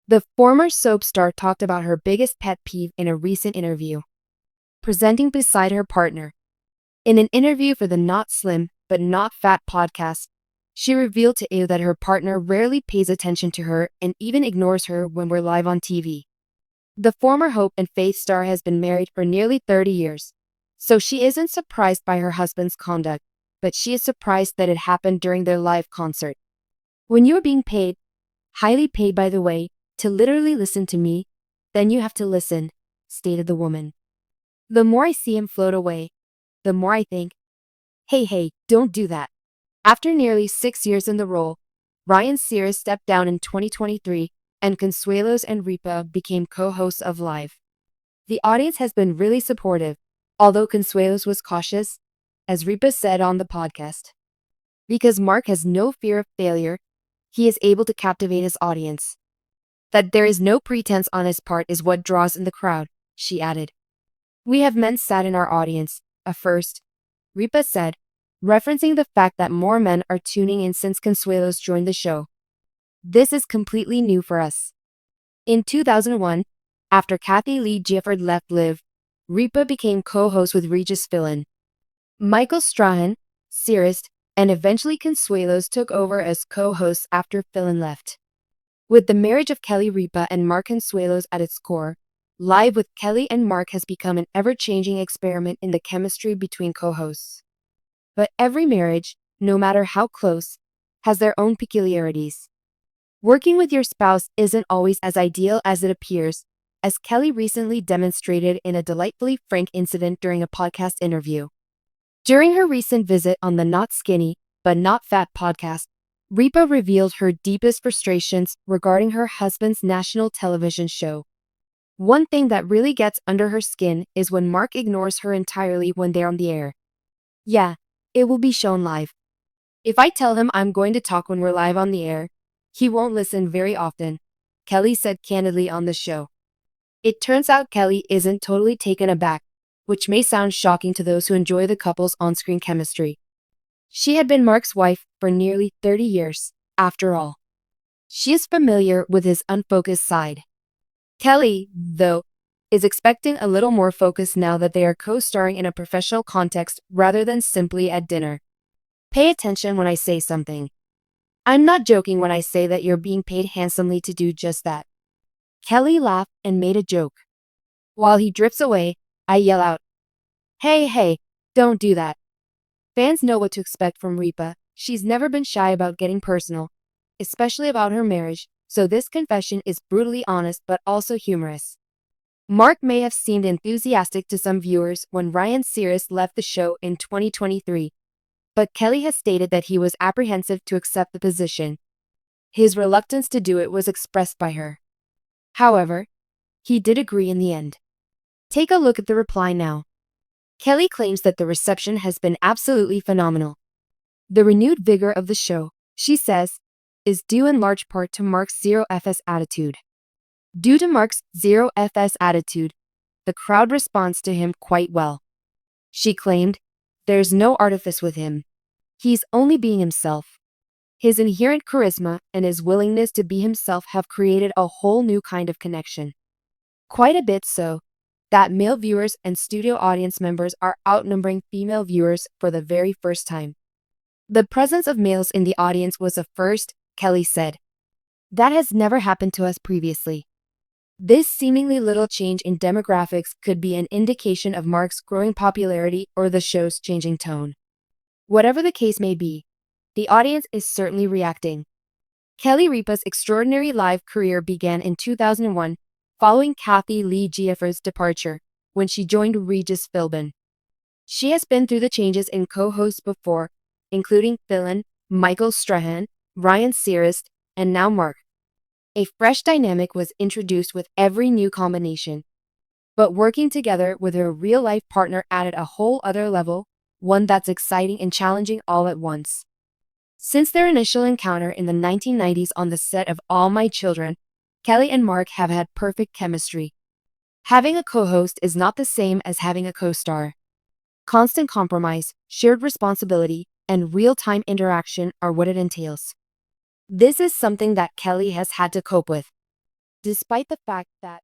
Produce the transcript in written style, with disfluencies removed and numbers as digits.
The former soap star talked about her biggest pet peeve in a recent interview, presenting beside her partner. In an interview for the Not Slim But Not Fat podcast, she revealed to AO that her partner rarely pays attention to her and even ignores her when we're live on TV. The former Hope and Faith star has been married for nearly 30 years, so she isn't surprised by her husband's conduct, but she is surprised that it happened during their live concert. When you are being paid, highly paid by the way, to literally listen to me, then you have to listen, stated the woman. The more I see him float away, the more I think, hey, don't do that. After nearly 6 years in the role, Ryan Sears stepped down in 2023, and Consuelos and Ripa became co-hosts of Live. The audience has been really supportive, although Consuelos was cautious, as Ripa said on the podcast. Because Mark has no fear of failure, he is able to captivate his audience. That there is no pretense on his part is what draws in the crowd, she added. We have men sat in our audience, a first, Ripa said, referencing the fact that more men are tuning in since Consuelos joined the show. This is completely new for us. In 2001, after Kathy Lee Gifford left Live, Ripa became co-host with Regis Philbin. Michael Strahan, Sears, and eventually Consuelos took over as co-hosts after Philbin left. With the marriage of Kelly Ripa and Mark Consuelos at its core, Live with Kelly and Mark has become an ever-changing experiment in the chemistry between co-hosts. But every marriage, no matter how close, has their own peculiarities. Working with your spouse isn't always as ideal as it appears, as Kelly recently demonstrated in a delightfully frank incident during a podcast interview. During her recent visit on the Not Skinny, But Not Fat podcast, Ripa revealed her deepest frustrations regarding her husband's national television show. One thing that really gets under her skin is when Mark ignores her entirely when they're on the air. Yeah, it will be shown live. If I tell him I'm going to talk when we're live on the air, he won't listen very often, Kelly said candidly on the show. It turns out Kelly isn't totally taken aback, which may sound shocking to those who enjoy the couple's on-screen chemistry. She had been Mark's wife for nearly 30 years, after all. She is familiar with his unfocused side. Kelly, though, is expecting a little more focus now that they are co-starring in a professional context rather than simply at dinner. Pay attention when I say something. I'm not joking when I say that you're being paid handsomely to do just that. Kelly laughed and made a joke. While he drifts away, I yell out, Hey, don't do that. Fans know what to expect from Ripa. She's never been shy about getting personal, especially about her marriage, so this confession is brutally honest but also humorous. Mark may have seemed enthusiastic to some viewers when Ryan Sears left the show in 2023, but Kelly has stated that he was apprehensive to accept the position. His reluctance to do it was expressed by her. However, he did agree in the end. Take a look at the reply now. Kelly claims that the reception has been absolutely phenomenal. The renewed vigor of the show, she says, is due in large part to Mark's zero FS attitude. Due to Mark's zero FS attitude, the crowd responds to him quite well. She claimed, there's no artifice with him. He's only being himself. His inherent charisma and his willingness to be himself have created a whole new kind of connection. Quite a bit so, that male viewers and studio audience members are outnumbering female viewers for the very first time. The presence of males in the audience was a first, Kelly said. That has never happened to us previously. This seemingly little change in demographics could be an indication of Mark's growing popularity or the show's changing tone. Whatever the case may be, the audience is certainly reacting. Kelly Ripa's extraordinary live career began in 2001, following Kathy Lee Gifford's departure, when she joined Regis Philbin. She has been through the changes in co-hosts before, including Philbin, Michael Strahan, Ryan Sears, and now Mark. A fresh dynamic was introduced with every new combination. But working together with her real-life partner added a whole other level, one that's exciting and challenging all at once. Since their initial encounter in the 1990s on the set of All My Children, Kelly and Mark have had perfect chemistry. Having a co-host is not the same as having a co-star. Constant compromise, shared responsibility, and real-time interaction are what it entails. This is something that Kelly has had to cope with. Despite the fact that